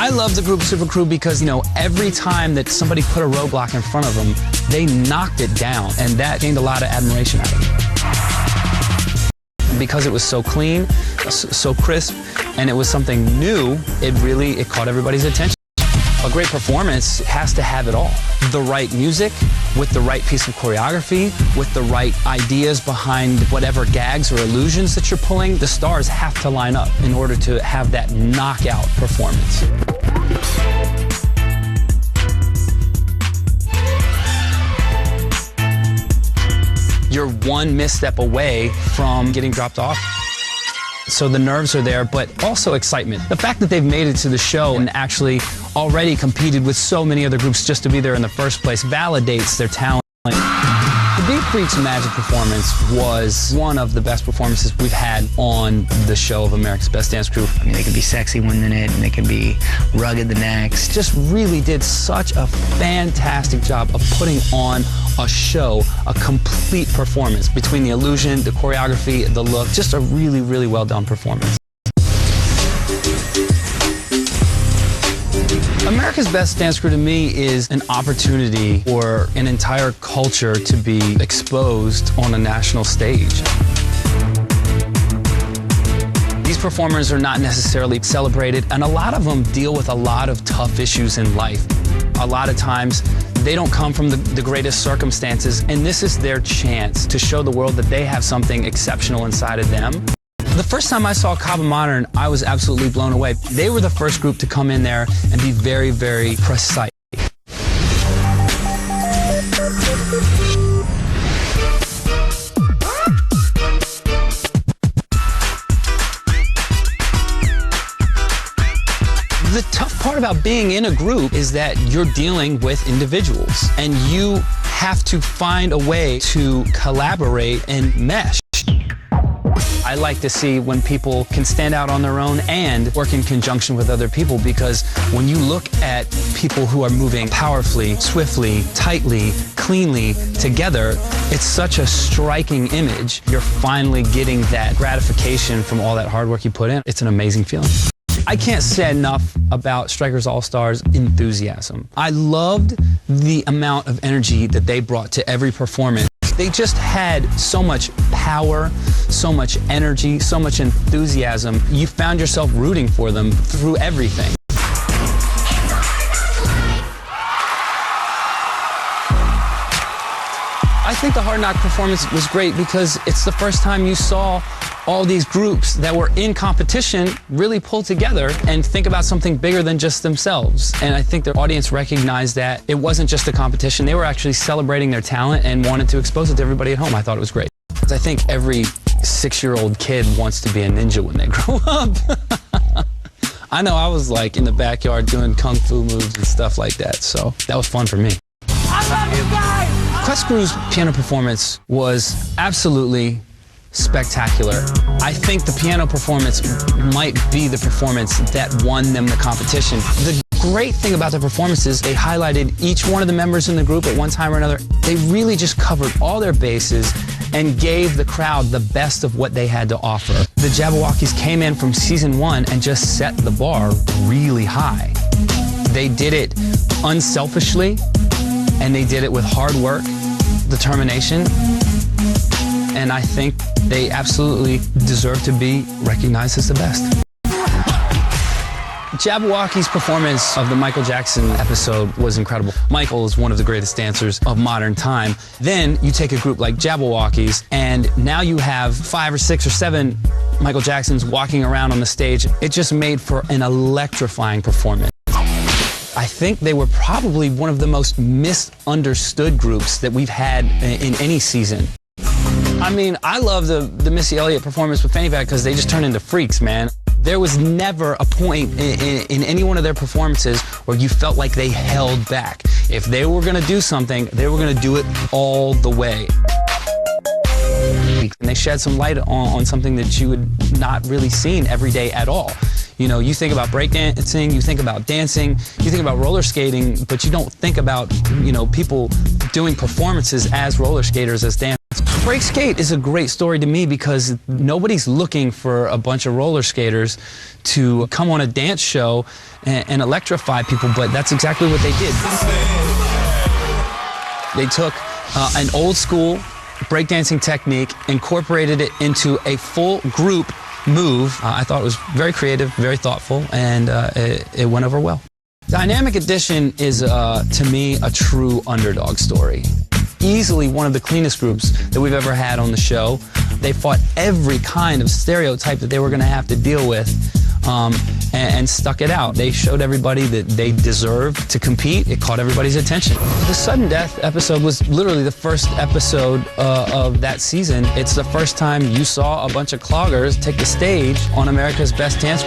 I love the group Super Crew because, you know, every time that somebody put a roadblock in front of them, they knocked it down, and that gained a lot of admiration out of them. Because it was so clean, so crisp, and it was something new, it caught everybody's attention. A great performance has to have it all. The right music, with the right piece of choreography, with the right ideas behind whatever gags or illusions that you're pulling, the stars have to line up in order to have that knockout performance. You're one misstep away from getting dropped off. So the nerves are there, but also excitement. The fact that they've made it to the show and actually already competed with so many other groups just to be there in the first place validates their talent. The Beat Freaks Magic performance was one of the best performances we've had on the show of America's Best Dance Crew. I mean, they could be sexy one minute and they could be rugged the next. Just really did such a fantastic job of putting on a show, a complete performance between the illusion, the choreography, the look, just a really, really well done performance. America's Best Dance Crew to me is an opportunity for an entire culture to be exposed on a national stage. These performers are not necessarily celebrated, and a lot of them deal with a lot of tough issues in life. A lot of times, they don't come from the greatest circumstances, and this is their chance to show the world that they have something exceptional inside of them. The first time I saw Cava Modern, I was absolutely blown away. They were the first group to come in there and be very, very precise. The tough part about being in a group is that you're dealing with individuals, and you have to find a way to collaborate and mesh. I like to see when people can stand out on their own and work in conjunction with other people, because when you look at people who are moving powerfully, swiftly, tightly, cleanly together, it's such a striking image. You're finally getting that gratification from all that hard work you put in. It's an amazing feeling. I can't say enough about Strikers All-Stars' enthusiasm. I loved the amount of energy that they brought to every performance. They just had so much power, so much energy, so much enthusiasm. You found yourself rooting for them through everything. I think the Hard Knock performance was great because it's the first time you saw all these groups that were in competition really pull together and think about something bigger than just themselves. And I think their audience recognized that it wasn't just a competition. They were actually celebrating their talent and wanted to expose it to everybody at home. I thought it was great. I think every 6-year-old kid wants to be a ninja when they grow up. I know I was like in the backyard doing kung fu moves and stuff like that, so that was fun for me. I love you guys! Quest Crew's piano performance was absolutely spectacular. I think the piano performance might be the performance that won them the competition. The great thing about the performance is they highlighted each one of the members in the group at one time or another. They really just covered all their bases and gave the crowd the best of what they had to offer. The Jabberwockies came in from season 1 and just set the bar really high. They did it unselfishly, and they did it with hard work, determination, and I think they absolutely deserve to be recognized as the best. Jabberwocky's performance of the Michael Jackson episode was incredible. Michael is one of the greatest dancers of modern time. Then you take a group like Jabberwockies, and now you have 5 or 6 or 7 Michael Jacksons walking around on the stage. It just made for an electrifying performance. I think they were probably one of the most misunderstood groups that we've had in any season. I mean, I love the Missy Elliott performance with Fanny Pack because they just turned into freaks, man. There was never a point in any one of their performances where you felt like they held back. If they were gonna do something, they were gonna do it all the way. And they shed some light on something that you had not really seen every day at all. You know, you think about breakdancing, you think about dancing, you think about roller skating, but you don't think about, you know, people doing performances as roller skaters, as dancers. Break Skate is a great story to me because nobody's looking for a bunch of roller skaters to come on a dance show and electrify people, but that's exactly what they did. They took an old school breakdancing technique, incorporated it into a full group move. I thought it was very creative, very thoughtful, and it went over well. Dynamic Edition is, to me, a true underdog story. Easily one of the cleanest groups that we've ever had on the show. They fought every kind of stereotype that they were going to have to deal with and stuck it out. They showed everybody that they deserved to compete. It caught everybody's attention. The sudden death episode was literally the first episode of that season. It's the first time you saw a bunch of cloggers take the stage on America's Best Dance